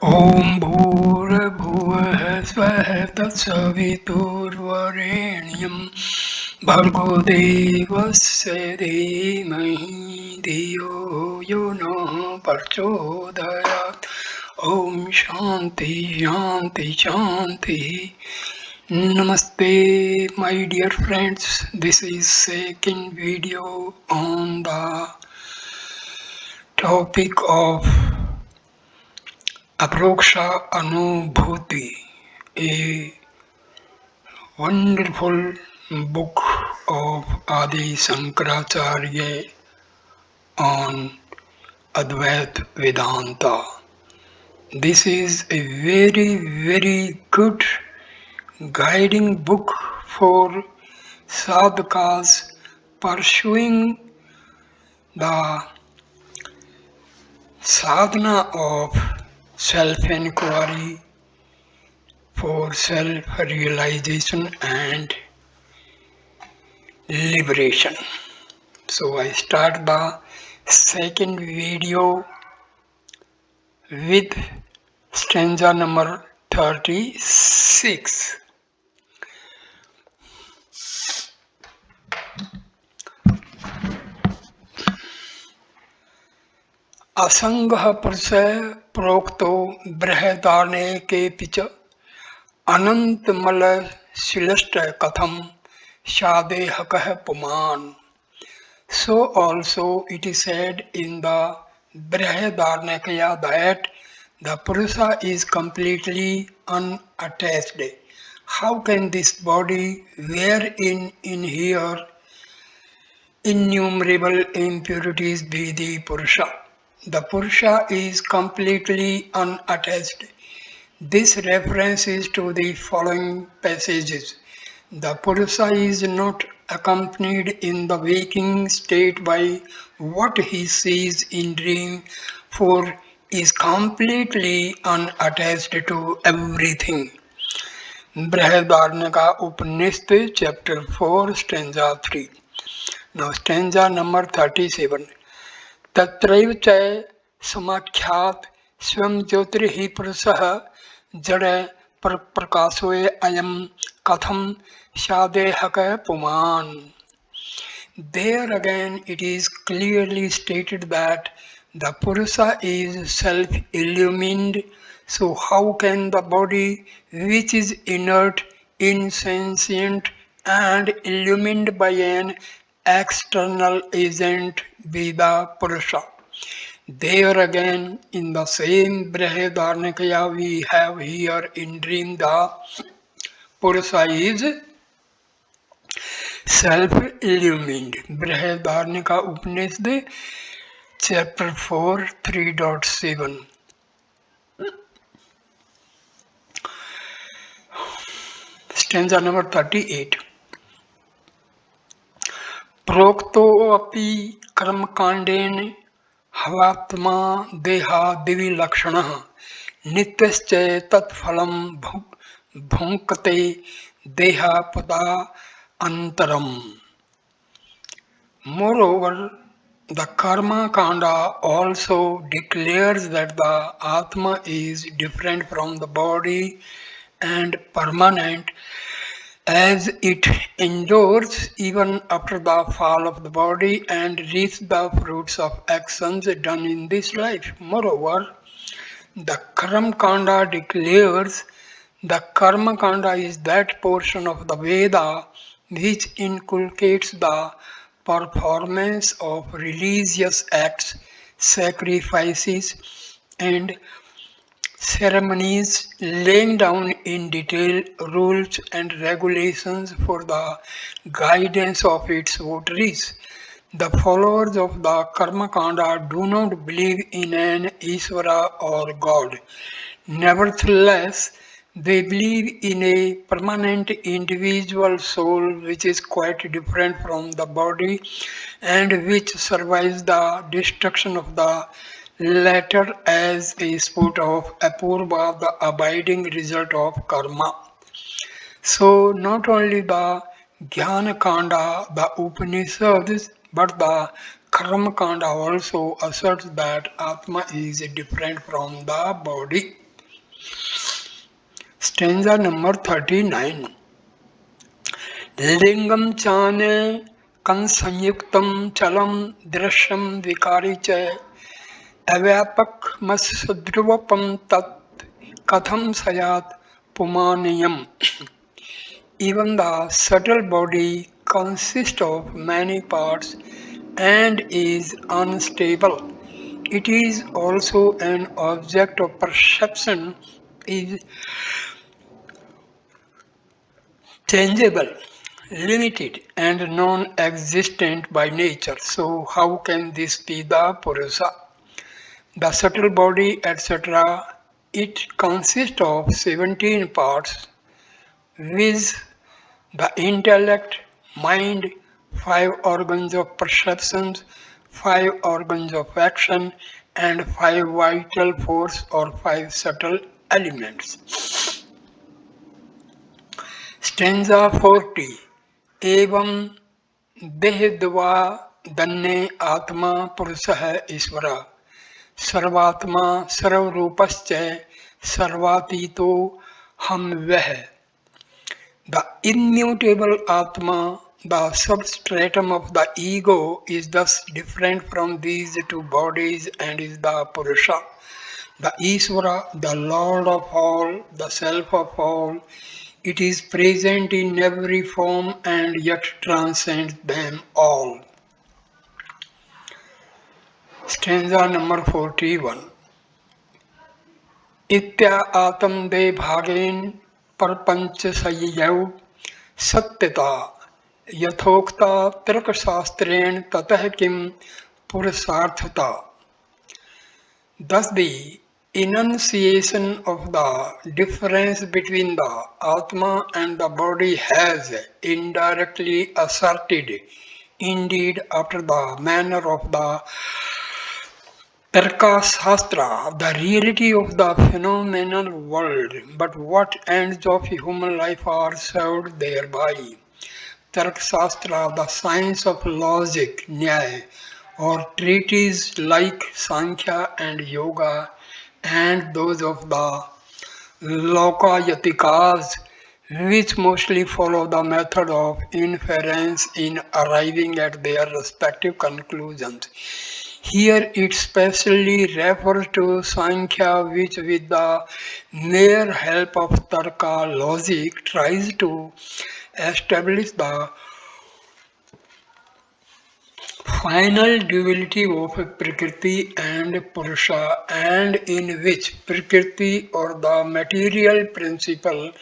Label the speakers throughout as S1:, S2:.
S1: ॐ भूर्भुवः स्वः तत्सवितुर्वरेण्यं भर्गो देवस्य धीमहि धियो यो नः प्रचोदयात् ॐ शान्ति शान्ति शान्तिः. Namaste, my dear friends. This is second video on the topic of Approkshanubhuti, a wonderful book of Adi Shankracharya on Advaita Vedanta. This is a very, very good guiding book for sadhakas pursuing the sadhana of self-inquiry, for self-realization and liberation. So I start the second video with stanza number 36. असंगः प्रसय प्रोक्तो Brihadaranyaka के pitch अनंतमलशिलष्ट कथम शादेहकः पुमान. So also it is said in the Brihadaranyaka that the Purusa is completely unattached. How can this body wherein inhere innumerable impurities be the Purusha? The Purusha is completely unattached. This reference is to the following passages. The Purusha is not accompanied in the waking state by what he sees in dream, for is completely unattached to everything. Brihadaranyaka Upanishad, chapter 4, stanza 3. Now stanza number 37. तत्रैव च समाख्यात स्वयं ज्योतिर्हि पुरुषः जड़ प्रकाशोय अयम कथम शादेहकः पुमान. There again it is clearly stated that the Purusha is self-illumined, so how can the body which is inert, insentient and illumined by an external agent be the Purusha? There again in the same Brihadaranyaka we have here in dream the Purusha is self-illumined. Brihadaranyaka Upanishad, chapter 4, 3.7. Stanza number 38. प्रोक्तो अपि कर्मकाण्डेन हवात्मा देहा दिवि लक्षणः नित्यश्च तत्फलं भुङ्क्ते देहापदा antaram. Moreover, the karma kanda also declares that the Atma is different from the body and permanent, as it endures even after the fall of the body and reaps the fruits of actions done in this life. Moreover, the Karma Kanda declares the Karma Kanda is that portion of the Veda which inculcates the performance of religious acts, sacrifices, and ceremonies, laying down in detail rules and regulations for the guidance of its votaries. The followers of the Karma Kanda do not believe in an Ishvara or God. Nevertheless, they believe in a permanent individual soul which is quite different from the body and which survives the destruction of the latter as a sport of apurva, the abiding result of karma. So not only the Jnana Kanda, the Upanishads, but the Karma Kanda also asserts that Atma is different from the body. Stanza number 39. Lingam chane kansanyuktam chalam drishyam vikari cha avyapak masudruvapam tat katham sayat pumaniyam. Even the subtle body consists of many parts and is unstable. It is also an object of perception, is changeable, limited, and non-existent by nature. So how can this be the Purusha? The subtle body, etc., it consists of 17 parts, viz. The intellect, mind, 5 organs of perception, 5 organs of action, and 5 vital force or 5 subtle elements. Stanza 40. Evam देहद्वा दन्ने आत्मा पुरुषः ईश्वरः सर्वात्मा सर्वरूपश्च सर्वातीतो हम वह. The immutable Atma, the substratum of the ego, is thus different from these two bodies and is the Purusha, the Isvara, the Lord of all, the Self of all. It is present in every form and yet transcends them all. Stanza number 41. इत्या आत्म दे भागेन परपंच संयौ सत्यता यथोक्ता तर्कशास्त्रेण ततः किम पुरुषार्थता. Thus the enunciation of the difference between the Atma and the body has indirectly asserted, indeed after the manner of the Tarka Shastra, the reality of the phenomenal world, but what ends of human life are served thereby. Tarka Shastra, the science of logic, Nyaya, or treatises like Sankhya and Yoga, and those of the Lokayatikas, which mostly follow the method of inference in arriving at their respective conclusions. Here it specially refers to Sankhya, which with the mere help of Tarka logic tries to establish the final duality of Prakriti and Purusha, and in which Prakriti or the material principle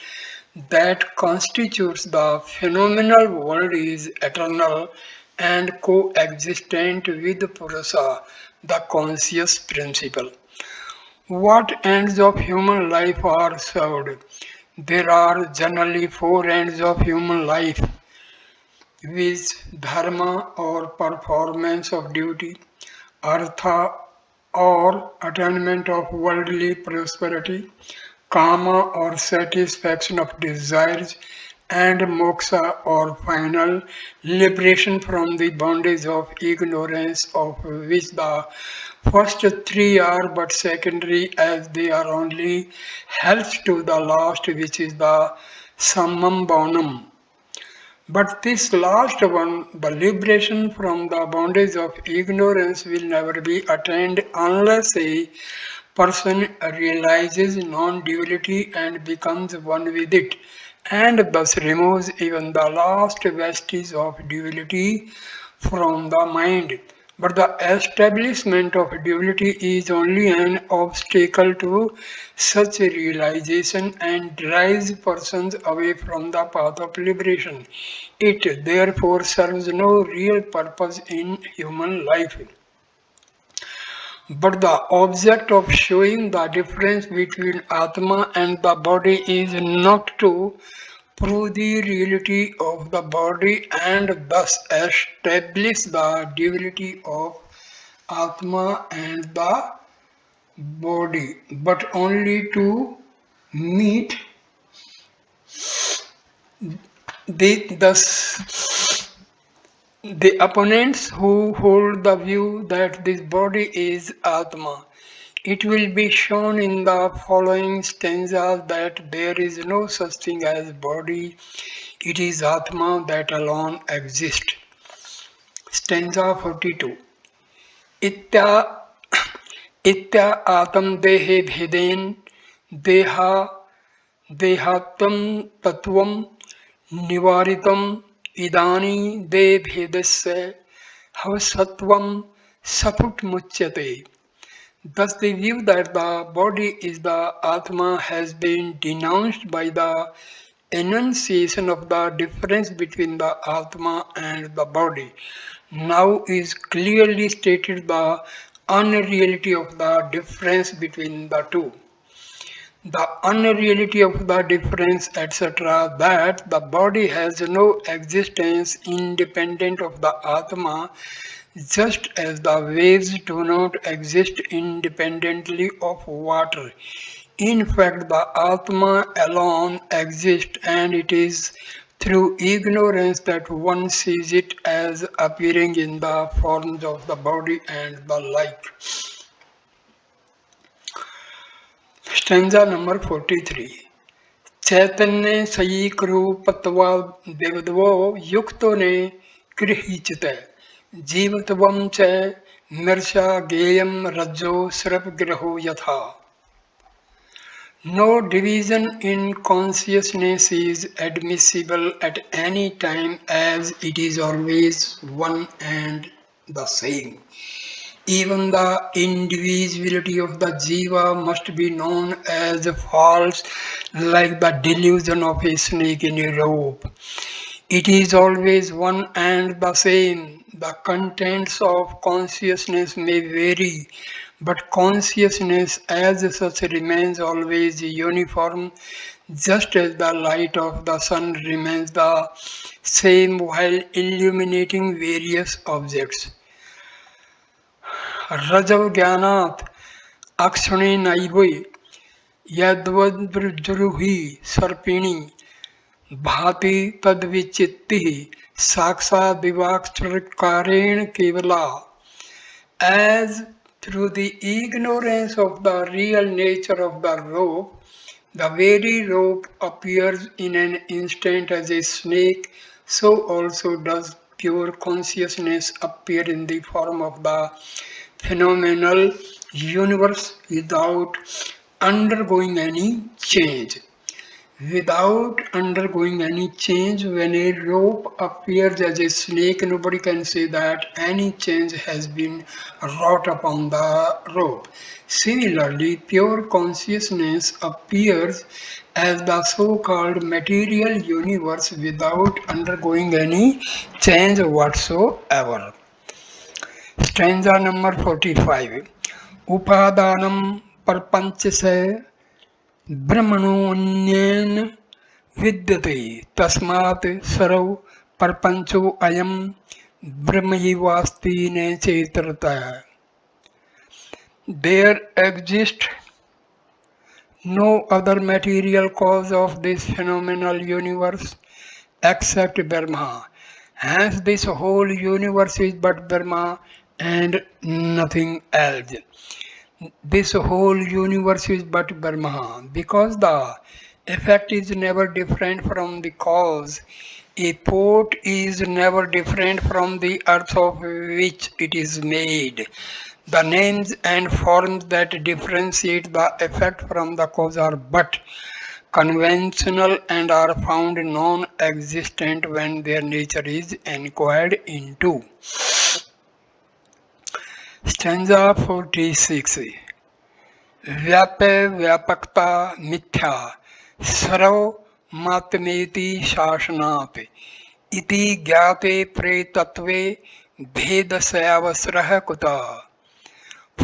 S1: that constitutes the phenomenal world is eternal and coexistent with Purusha, the conscious principle. What ends of human life are served? There are generally 4 ends of human life, viz. Dharma or performance of duty, Artha or attainment of worldly prosperity, Kama or satisfaction of desires, and Moksha or final liberation from the bondage of ignorance, of which the first 3 are but secondary, as they are only helps to the last, which is the Sammam Bonam. But this last one, the liberation from the bondage of ignorance, will never be attained unless a person realizes non-duality and becomes one with it, and thus removes even the last vestige of duality from the mind. But the establishment of duality is only an obstacle to such realization and drives persons away from the path of liberation. It therefore serves no real purpose in human life. But the object of showing the difference between Atma and the body is not to prove the reality of the body and thus establish the duality of Atma and the body, but only to meet the opponents who hold the view that this body is Atma. It will be shown in the following stanzas that there is no such thing as body, it is Atma that alone exists. Stanza 42. Itya Itya atam dehe bheden deha dehatam tatvam nivaritam idani de bhedasya havasatvam saput muchyate. Thus, the view that the body is the Atma has been denounced by the enunciation of the difference between the Atma and the body. Now is clearly stated the unreality of the difference between the two. The unreality of the difference, etc., that the body has no existence independent of the Atma, just as the waves do not exist independently of water. In fact, the Atma alone exists, and it is through ignorance that one sees it as appearing in the forms of the body and the like. Stanza number 43. Chaitanya Sayikrupattva Devadvo Yukto ne Krihicite Jivatvam Che Mirsha Geyam Rajo Srapgraho Yatha. No division in consciousness is admissible at any time, as it is always one and the same. Even the individuality of the jiva must be known as false, like the delusion of a snake in a rope. It is always one and the same. The contents of consciousness may vary, but consciousness as such remains always uniform, just as the light of the sun remains the same while illuminating various objects. Rajav Gyanat Akshane Naivoi Yadvadvrjuruhi Sarpini Bhati Tadvichitti Saksa Divakshakaren Kevala. As through the ignorance of the real nature of the rope, the very rope appears in an instant as a snake, so also does pure consciousness appear in the form of the phenomenal universe without undergoing any change. Without undergoing any change, when a rope appears as a snake, nobody can say that any change has been wrought upon the rope. Similarly, pure consciousness appears as the so-called material universe without undergoing any change whatsoever. Stanza number 45. Upadanam parpanch se brahmanonyen vidyate tasmat sarv parpancho ayam brahmayivasti ne chetarta. There exists no other material cause of this phenomenal universe except Brahma. Hence, this whole universe is but Brahma and nothing else. This whole universe is but Brahma, because the effect is never different from the cause. A pot is never different from the earth of which it is made. The names and forms that differentiate the effect from the cause are but conventional and are found non-existent when their nature is inquired into. Stanza 46. Vyape vyapakta mithya sarv matmeti shashanat iti gyate pretatve bhedasayavasrah kuta.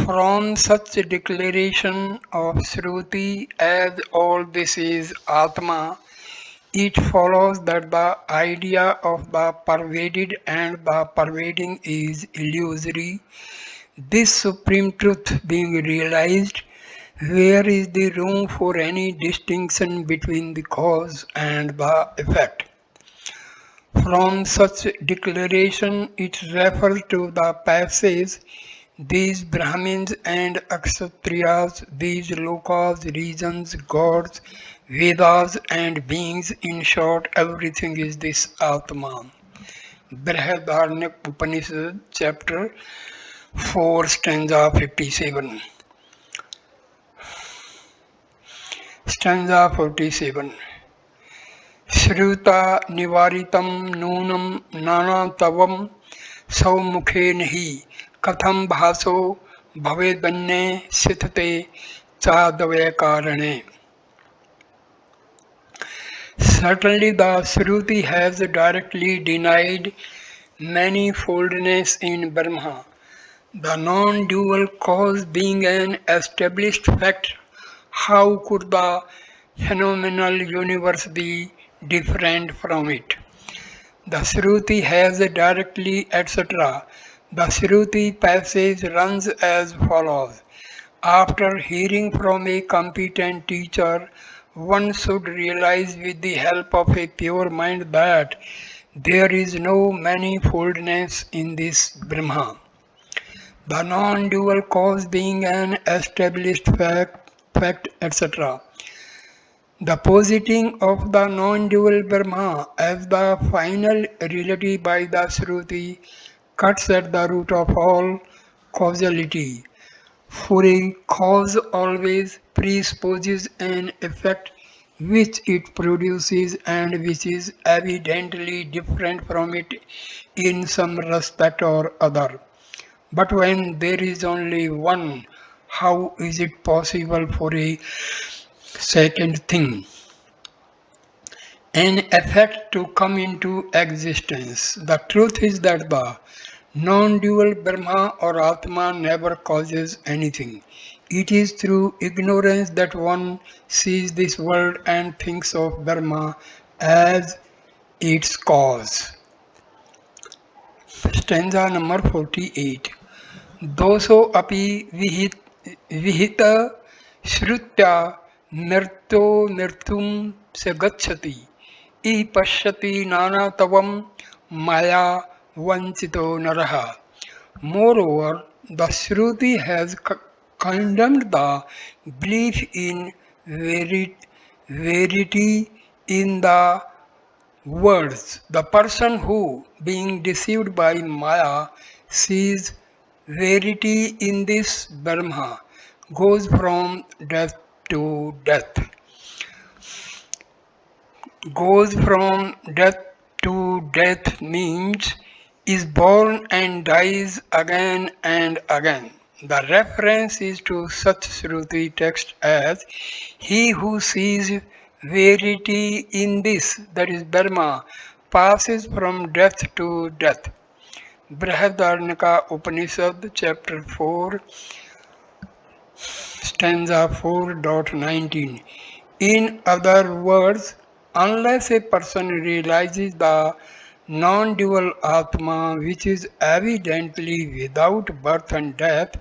S1: From such declaration of Shruti as all this is Atma, it follows that the idea of the pervaded and the pervading is illusory. This supreme truth being realized, where is the room for any distinction between the cause and the effect? From such declaration, it refers to the passage These Brahmins and Kshatriyas, these lokas, regions, gods, Vedas and beings, in short, everything is this Atman. Brihadaranyaka Upanishad, chapter 4, stanza 57. Stanza 47. Shruta nivaritam nunam nanatavam सौमुखेन ही कथम भासो भवेदन्ये सिथते चादवय कारणे. Certainly the Shruti has directly denied manifoldness in Brahma, the non-dual cause being an established fact. How could the phenomenal universe be different from it? The Shruti has directly, etc. The Shruti passage runs as follows. After hearing from a competent teacher, one should realize with the help of a pure mind that there is no manifoldness in this Brahma. The non-dual cause being an established fact, etc. The positing of the non-dual Brahma as the final reality by the Shruti cuts at the root of all causality, for a cause always presupposes an effect which it produces and which is evidently different from it in some respect or other. But when there is only one, how is it possible for a second thing, an effect, to come into existence? The truth is that the non-dual Brahma or Atma never causes anything. It is through ignorance that one sees this world and thinks of Brahma as its cause. Stanza number 48. Doso api vihita shrutya mirto mirtum se gacchati I pashyati nana tavam maya vanchito naraha. Moreover, the Shruti has condemned the belief in verity in the words. The person who, being deceived by Maya, sees verity in this Brahma, goes from death to death. Goes from death to death means is born and dies again and again. The reference is to such Shruti text as he who sees verity in this, that is Brahma, passes from death to death. Brihadaranyaka Upanishad, chapter 4, stanza 4.19. In other words, unless a person realizes the non-dual Atma, which is evidently without birth and death,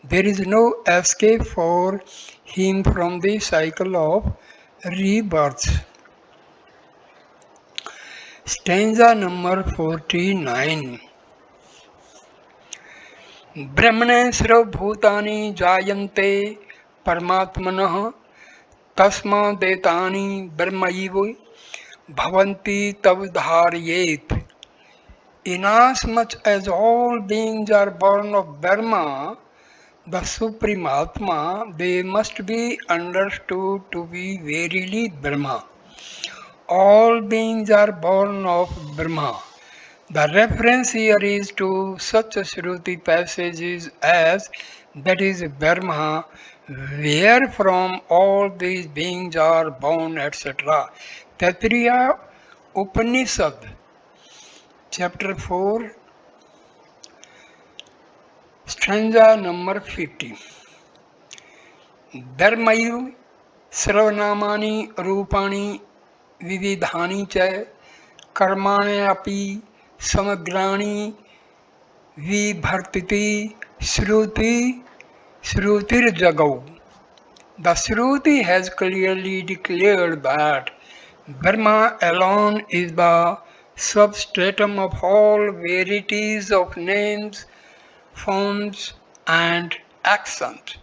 S1: there is no escape for him from the cycle of rebirth. Stanza number 49. ब्रह्मणे सर्वभूतानि जायन्ते परमात्मनः तस्मादेतानि ब्रह्मैव bhavanti tavdharyet. Inasmuch as all beings are born of Brahma, the Supreme Atma, they must be understood to be verily Brahma. All beings are born of Brahma. The reference here is to such Shruti passages as that is Brahma, where from all these beings are born, etc. Taittiriya Upanishad, chapter 4, stanza number 50. Dharmayu Sravanamani Rupani Vividhani Cha Karmane Api Samagrani Vibhartiti Shruti Shrutir Jagau. The Shruti has clearly declared that Brahma alone is the substratum of all varieties of names, forms, and actions.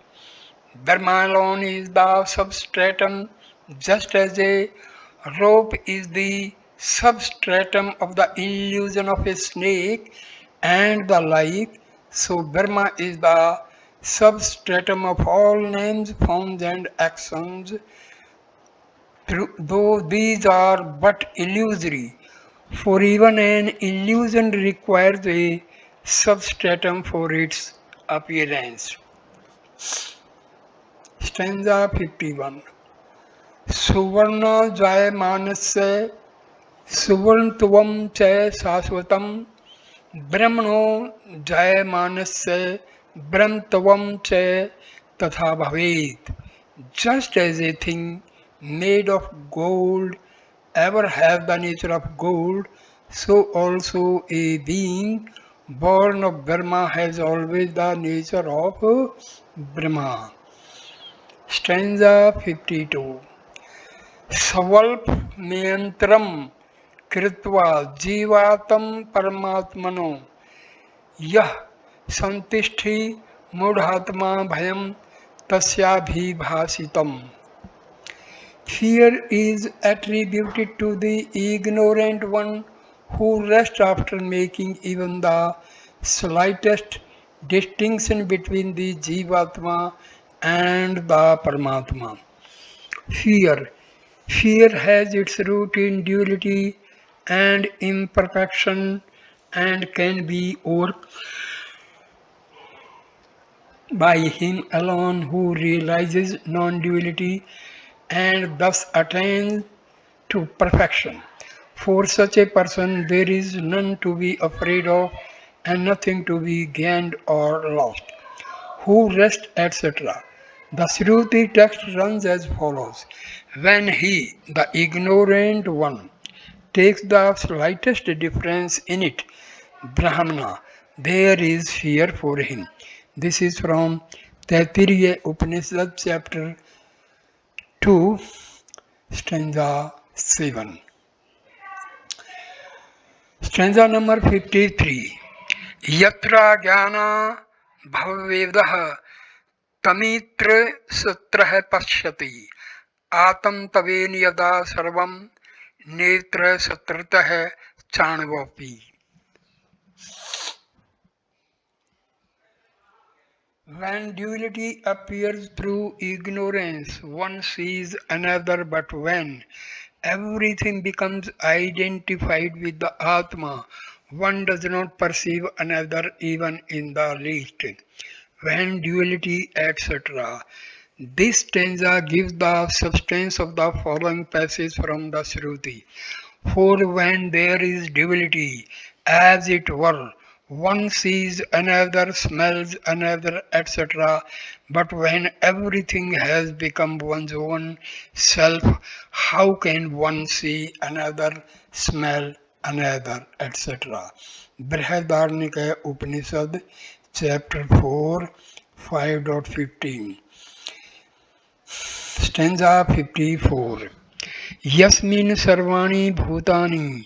S1: Brahma alone is the substratum, just as a rope is the substratum of the illusion of a snake and the like. So Brahma is the substratum of all names, forms, and actions, though these are but illusory. For even an illusion requires a substratum for its appearance. Stanza 51. सुवर्ण जायमानस्य सुवर्णत्वं च शाश्वतं ब्रह्मणो जायमानस्य ब्रह्मत्वं च तथा भवेत्. Just as a thing made of gold ever has the nature of gold, so also a being born of Brahma has always the nature of Brahma. Stanza 52. स्वल्प नियंत्रम कृत्वा जीवात्म परमात्मनो यह संतिष्ठि मूढ़ात्मा भयम तस्याभिभाषितम. Fear is attributed to the ignorant one who rests after making even the slightest distinction between the Jivatma and the Paramatma. Fear has its root in duality and imperfection and can be overcome by him alone who realizes non-duality and thus attains to perfection. For such a person, there is none to be afraid of and nothing to be gained or lost. Who rest, etc. The Shruti text runs as follows. When he, the ignorant one, takes the slightest difference in it, Brahmana, there is fear for him. This is from Taittiriya Upanishad, chapter 2, stanza 7. Stanza number 53. Yatra jnana bhavedah तमित्र सत्रः पश्यति आत्म तवेन यदा सर्वं नेत्र सत्रतः चाणवपि. When duality appears through ignorance, one sees another, but when everything becomes identified with the Atma, one does not perceive another even in the least. When duality, etc. This stanza gives the substance of the following passage from the Shruti. For when there is duality, as it were, one sees another, smells another, etc. But when everything has become one's own self, how can one see another, smell another, etc.? Brihadaranyaka Upanishad, chapter 4, 5.15. Stanza 54. Yasmin sarvani bhutani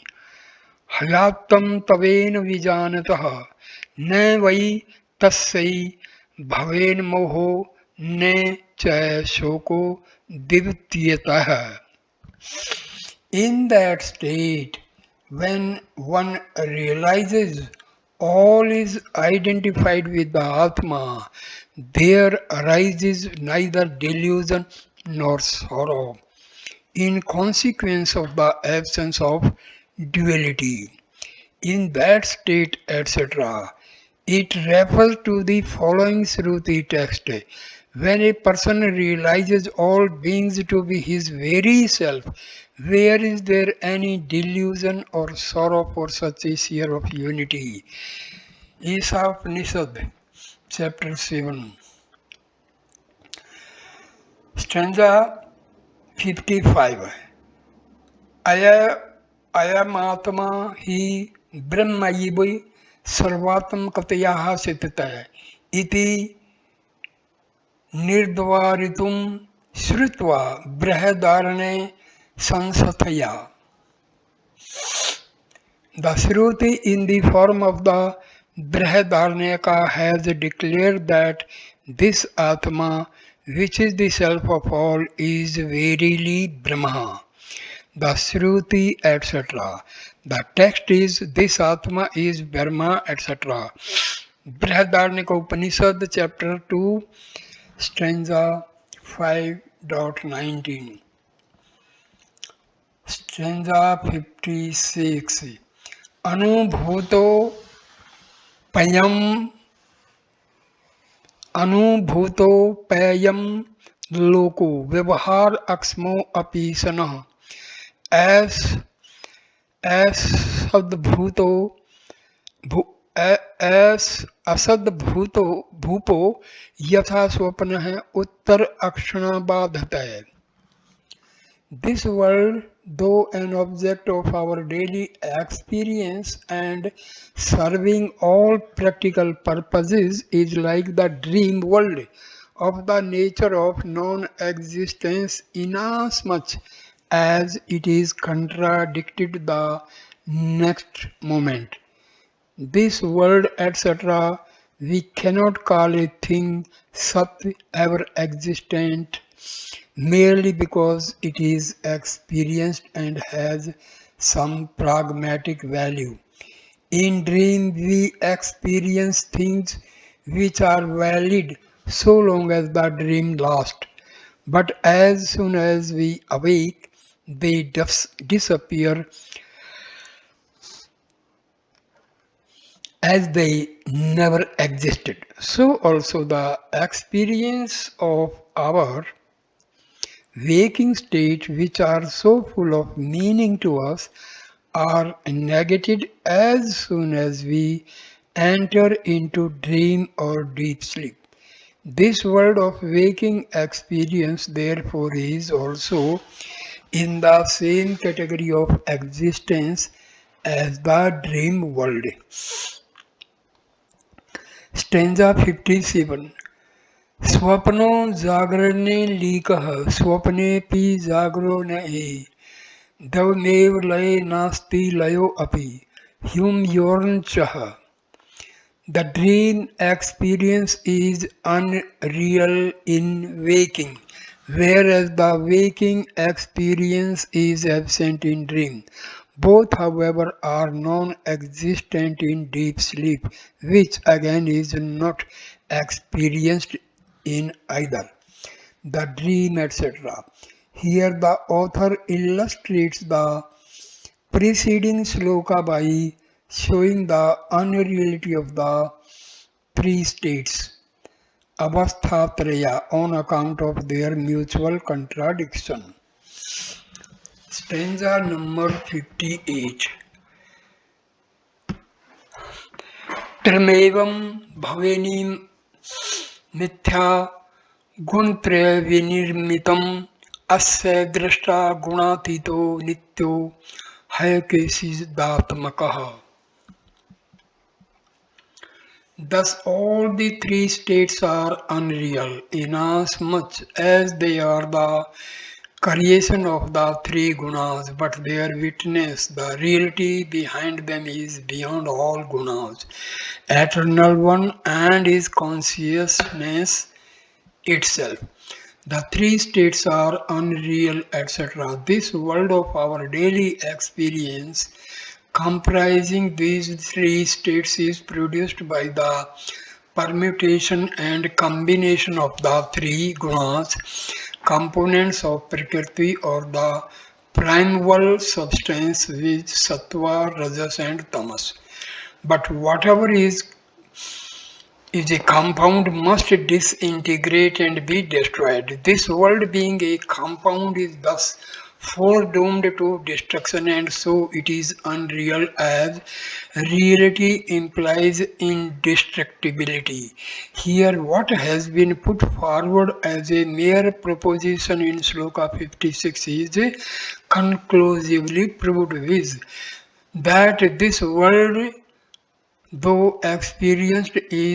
S1: hayattam taven vijanatah ne vai tassai bhaven moho ne cha shoko divyatah. In that state, when one realizes all is identified with the Atma, there arises neither delusion nor sorrow, in consequence of the absence of duality. In that state, etc., it refers to the following Shruti text. When a person realizes all beings to be his very self, where is there any delusion or sorrow for such a sphere of unity? Upanishad, chapter 7, stanza 55. Ayamatma hi brahmayivi sarvatam katayah sitata iti nirdvaritum shrutva brihadarane sansataya. The Shruti in the form of the Brihadaranyaka has declared that this Atma, which is the self of all, is verily Brahma. The Shruti, etc. The text is this Atma is Brahma, etc. Brihadaranyaka Upanishad, chapter 2, stanza 5.19. Stanza 56. Anubhuto payam अनुभूतोपयम लोको व्यवहार अक्ष्मो अपि सनः ऐस असद्भूतो भू ऐस असद्भूतो भूपो यथा स्वप्नः उत्तर अक्षण बाधते. This world, though an object of our daily experience and serving all practical purposes, is like the dream world of the nature of non-existence inasmuch as it is contradicted the next moment. This world, etc., we cannot call a thing sat ever existent merely because it is experienced and has some pragmatic value. In dream we experience things which are valid so long as the dream lasts, but as soon as we awake they disappear as they never existed. So also the experience of our waking states, which are so full of meaning to us, are negated as soon as we enter into dream or deep sleep. This world of waking experience, therefore, is also in the same category of existence as the dream world. Stanza 57. स्वप्नो जागरणे लीकः स्वप्नेऽपि जागरो न हि दवमेव लये नास्ति लयो अपि ह्युम्योर्नचः. The dream experience is unreal in waking, whereas the waking experience is absent in dream. Both, however, are non-existent in deep sleep, which again is not experienced in either the dream, etc. Here the author illustrates the preceding sloka by showing the unreality of the pre-states, avasthatraya, on account of their mutual contradiction. Stanza number 58. Trimevam bhavenim मिथ्या गुणत्रय विनिर्मितम अस्य दृष्टा गुणातीतो नित्यो हयकेशिदात्मकः. Thus all the three states are unreal inasmuch as they are the creation of the three gunas, but their witness, the reality behind them, is beyond all gunas, eternal one, and is consciousness itself. The three states are unreal, etc. This world of our daily experience, comprising these three states, is produced by the permutation and combination of the three gunas, components of Prakriti, or the primeval substance, which sattva, rajas and tamas. But whatever is a compound must disintegrate and be destroyed. This world being a compound is thus foredoomed to destruction, and so it is unreal, as reality implies indestructibility. Here what has been put forward as a mere proposition in Sloka 56 is conclusively proved, viz. that this world, though experienced, is